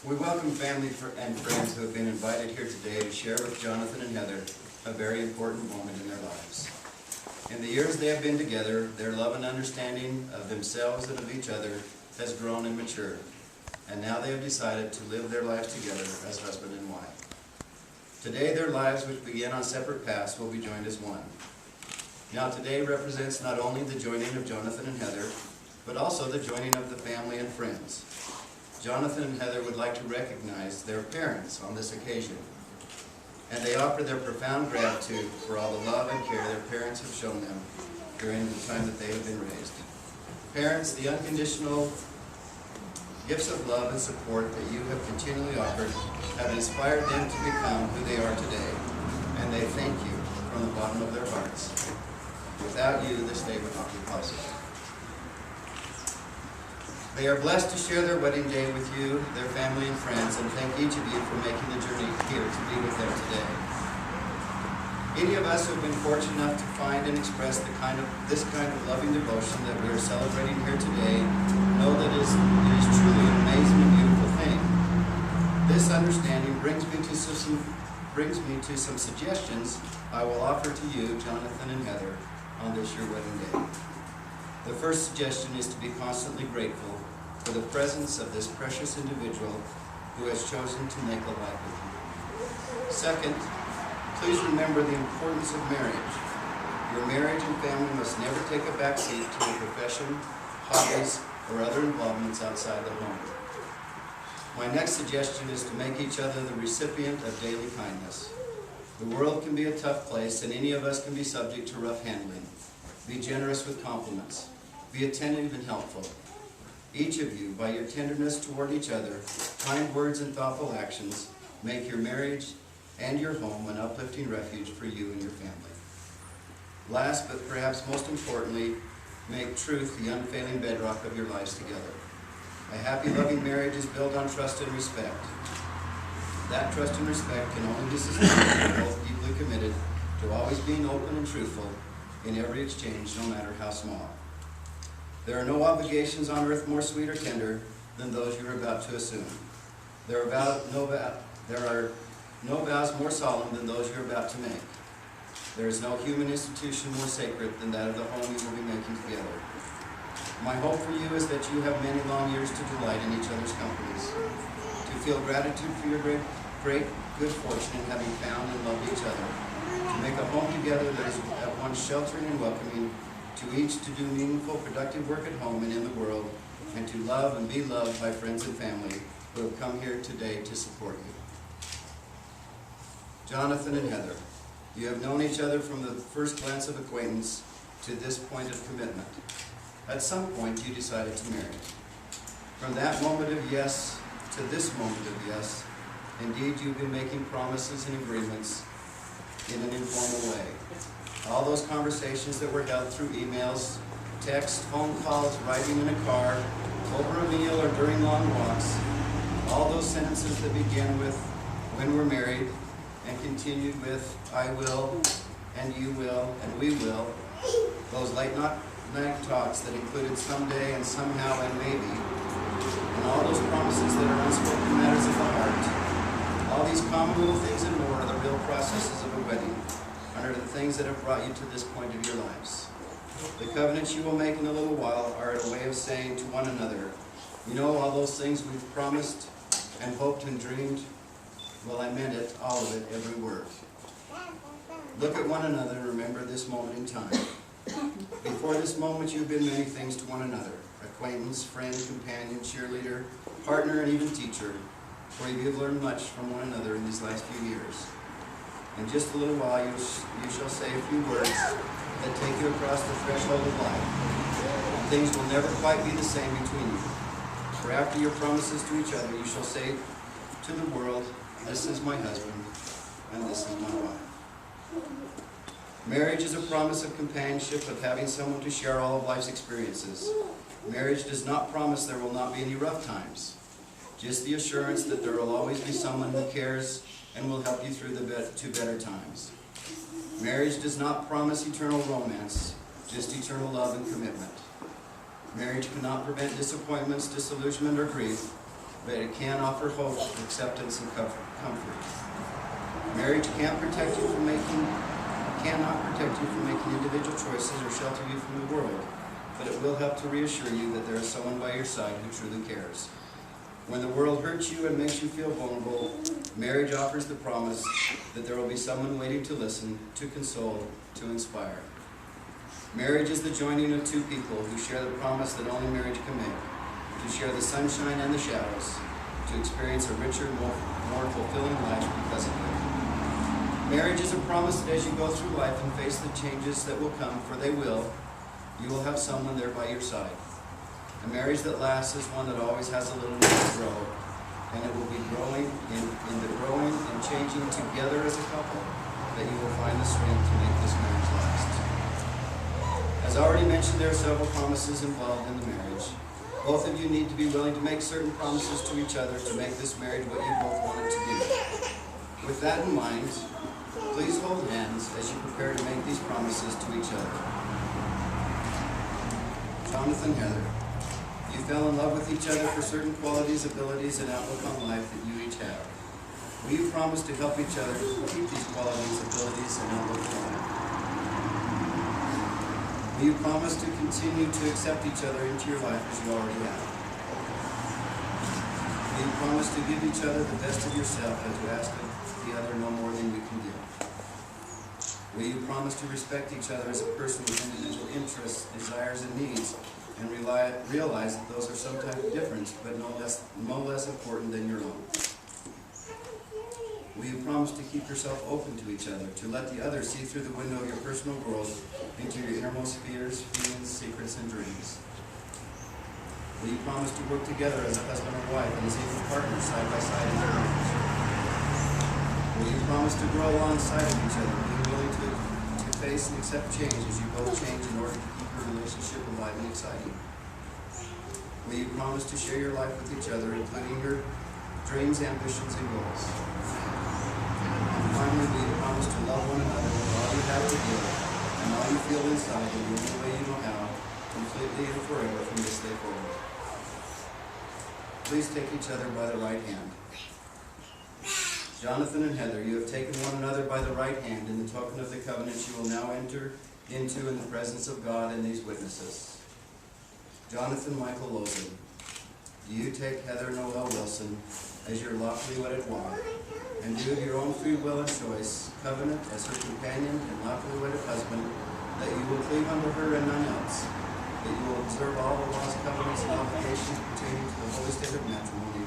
We welcome family and friends who have been invited here today to share with Jonathan and Heather a very important moment in their lives. In the years they have been together, their love and understanding of themselves and of each other has grown and matured, and now they have decided to live their lives together as husband and wife. Today their lives, which began on separate paths, will be joined as one. Now today represents not only the joining of Jonathan and Heather, but also the joining of the family and friends. Jonathan and Heather would like to recognize their parents on this occasion, and they offer their profound gratitude for all the love and care their parents have shown them during the time that they have been raised. Parents, the unconditional gifts of love and support that you have continually offered have inspired them to become who they are today, and they thank you from the bottom of their hearts. Without you, this day would not be possible. They are blessed to share their wedding day with you, their family and friends, and thank each of you for making the journey here to be with them today. Any of us who have been fortunate enough to find and express this kind of loving devotion that we are celebrating here today know that it is truly an amazing and beautiful thing. This understanding brings me to some suggestions I will offer to you, Jonathan and Heather, on this your wedding day. The first suggestion is to be constantly grateful for the presence of this precious individual who has chosen to make a life with you. Second, please remember the importance of marriage. Your marriage and family must never take a backseat to your profession, hobbies, or other involvements outside the home. My next suggestion is to make each other the recipient of daily kindness. The world can be a tough place, and any of us can be subject to rough handling. Be generous with compliments. Be attentive and helpful. Each of you, by your tenderness toward each other, kind words and thoughtful actions, make your marriage and your home an uplifting refuge for you and your family. Last, but perhaps most importantly, make truth the unfailing bedrock of your lives together. A happy, loving marriage is built on trust and respect. That trust and respect can only be sustained if you're both deeply committed to always being open and truthful in every exchange, no matter how small. There are no obligations on earth more sweet or tender than those you are about to assume. There are no vows more solemn than those you are about to make. There is no human institution more sacred than that of the home you will be making together. My hope for you is that you have many long years to delight in each other's companies, to feel gratitude for your great good fortune in having found and loved each other, to make a home together that is at once sheltering and welcoming, to each to do meaningful, productive work at home and in the world, and to love and be loved by friends and family who have come here today to support you. Jonathan and Heather, you have known each other from the first glance of acquaintance to this point of commitment. At some point, you decided to marry. From that moment of yes to this moment of yes, indeed you've been making promises and agreements in an informal way. All those conversations that were held through emails, text, phone calls, riding in a car, over a meal or during long walks, all those sentences that begin with when we're married and continued with I will, and you will, and we will, those late night talks that included someday and somehow and maybe, and all those promises that are unspoken matters of the heart, all these common little things and more are the real processes of a wedding, under the things that have brought you to this point of your lives. The covenants you will make in a little while are a way of saying to one another, you know, all those things we've promised and hoped and dreamed, well, I meant it, all of it, every word. Look at one another and remember this moment in time. Before this moment, you've been many things to one another: acquaintance, friend, companion, cheerleader, partner, and even teacher, for you have learned much from one another in these last few years. In just a little while, you shall say a few words that take you across the threshold of life, and things will never quite be the same between you. For after your promises to each other, you shall say to the world, this is my husband, and this is my wife. Marriage is a promise of companionship, of having someone to share all of life's experiences. Marriage does not promise there will not be any rough times, just the assurance that there will always be someone who cares and will help you through to better times. Marriage does not promise eternal romance, just eternal love and commitment. Marriage cannot prevent disappointments, disillusionment, or grief, but it can offer hope, acceptance, and comfort. Marriage cannot protect you from making individual choices or shelter you from the world, but it will help to reassure you that there is someone by your side who truly cares. When the world hurts you and makes you feel vulnerable, marriage offers the promise that there will be someone waiting to listen, to console, to inspire. Marriage is the joining of two people who share the promise that only marriage can make, to share the sunshine and the shadows, to experience a richer, more fulfilling life because of it. Marriage is a promise that as you go through life and face the changes that will come, for they will, you will have someone there by your side. A marriage that lasts is one that always has a little room to grow, and it will be growing in the growing and changing together as a couple that you will find the strength to make this marriage last. As already mentioned, there are several promises involved in the marriage. Both of you need to be willing to make certain promises to each other to make this marriage what you both want it to be. With that in mind, please hold hands as you prepare to make these promises to each other. Jonathan, Heather, you fell in love with each other for certain qualities, abilities, and outlook on life that you each have. Will you promise to help each other keep these qualities, abilities, and outlook on life? Will you promise to continue to accept each other into your life as you already have? Will you promise to give each other the best of yourself and to ask of the other no more than you can give? Will you promise to respect each other as a person with individual interests, desires, and needs, and realize that those are sometimes different, but no less important than your own? Will you promise to keep yourself open to each other, to let the other see through the window of your personal world into your innermost fears, feelings, secrets, and dreams? Will you promise to work together as a husband and wife and as equal partners side by side in your marriage? Will you promise to grow alongside of each other, being willing to face and accept change as you both change in order to keep your relationship alive and exciting? Will you promise to share your life with each other, including your dreams, ambitions, and goals? And finally, will you promise to love one another with all you have to give and all you feel inside in the only way you know how, completely and forever from this day forward? Please take each other by the right hand. Jonathan and Heather, you have taken one another by the right hand in the token of the covenant you will now enter into in the presence of God and these witnesses. Jonathan Michael Lozon, do you take Heather Noel Wilson as your lawfully wedded wife, and do of your own free will and choice covenant as her companion and lawfully wedded husband that you will cleave unto her and none else, that you will observe all the laws, covenants, and obligations pertaining to the holy state of matrimony,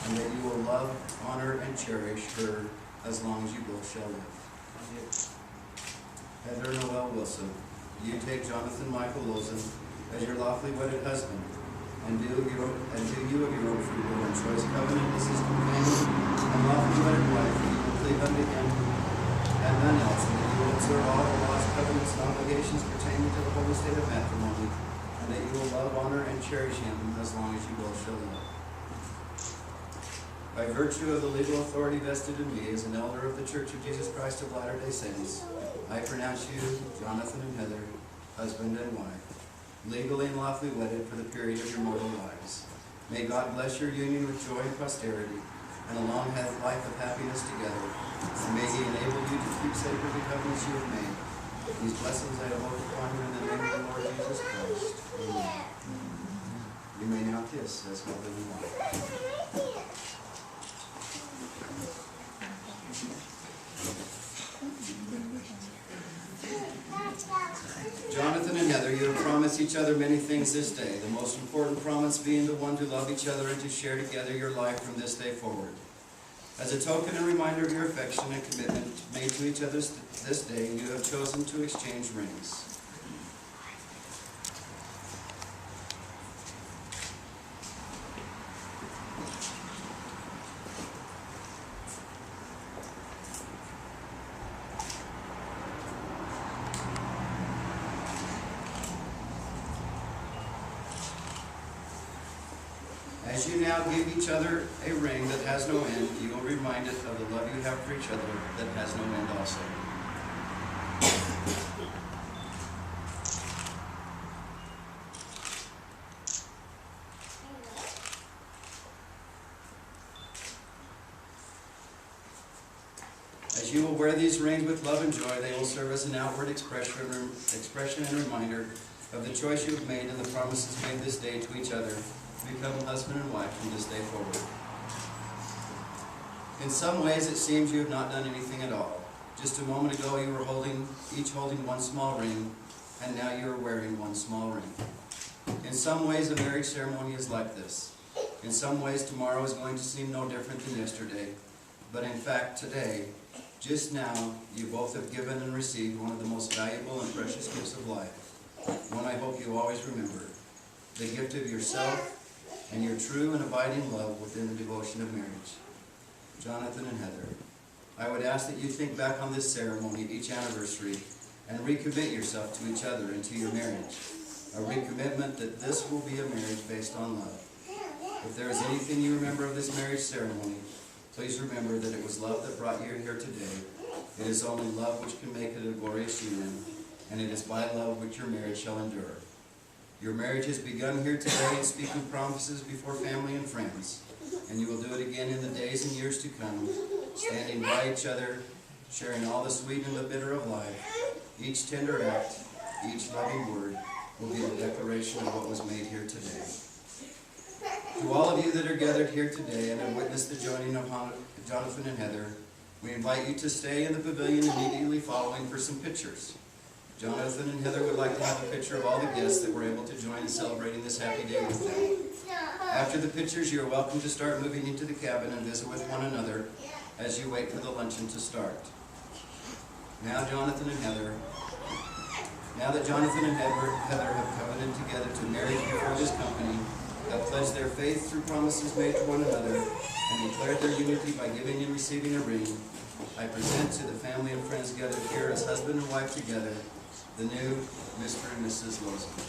and that you will love, honor, and cherish her as long as you both shall live. Heather Noel Wilson, do you take Jonathan Michael Lozon as your lawfully wedded husband, and do you of your own free will and choice covenant as his companion and lawfully wedded wife, that you will cleave unto him and none else, and that you will observe all the laws, covenants, and obligations pertaining to the holy state of matrimony, and and that you will love, honor, and cherish him as long as you both shall live. By virtue of the legal authority vested in me as an elder of the Church of Jesus Christ of Latter-day Saints, I pronounce you, Jonathan and Heather, husband and wife, legally and lawfully wedded for the period of your mortal lives. May God bless your union with joy and prosperity, and a long life of happiness together, and may he enable you to keep sacred the covenants you have made. These blessings I have hoped upon you in the name of the Lord Jesus Christ. Amen. You may now kiss as husband and wife. Jonathan and Heather, you have promised each other many things this day, the most important promise being the one to love each other and to share together your life from this day forward. As a token and reminder of your affection and commitment made to each other this day, you have chosen to exchange rings. As you now give each other a ring that has no end, you will be reminded of the love you have for each other that has no end also. As you will wear these rings with love and joy, they will serve as an outward expression and reminder of the choice you have made and the promises made this day to each other to become husband and wife from this day forward. In some ways, it seems you have not done anything at all. Just a moment ago, you were each holding one small ring, and now you are wearing one small ring. In some ways, a marriage ceremony is like this. In some ways, tomorrow is going to seem no different than yesterday. But in fact, today, just now, you both have given and received one of the most valuable and precious gifts of life. One I hope you always remember. The gift of yourself and your true and abiding love within the devotion of marriage. Jonathan and Heather, I would ask that you think back on this ceremony each anniversary and recommit yourself to each other and to your marriage. A recommitment that this will be a marriage based on love. If there is anything you remember of this marriage ceremony, please remember that it was love that brought you here today. It is only love which can make it a glorious union, and it is by love which your marriage shall endure. Your marriage has begun here today in speaking promises before family and friends, and you will do it again in the days and years to come, standing by each other, sharing all the sweet and the bitter of life. Each tender act, each loving word will be a declaration of what was made here today. To all of you that are gathered here today and have witnessed the joining of Jonathan and Heather, we invite you to stay in the pavilion immediately following for some pictures. Jonathan and Heather would like to have a picture of all the guests that were able to join in celebrating this happy day with them. After the pictures, you are welcome to start moving into the cabin and visit with one another as you wait for the luncheon to start. Now that Jonathan and Heather have covenanted together to marriage before this company, have pledged their faith through promises made to one another, and declared their unity by giving and receiving a ring, I present to the family and friends gathered here as husband and wife together, the new Mr. and Mrs. Lozon.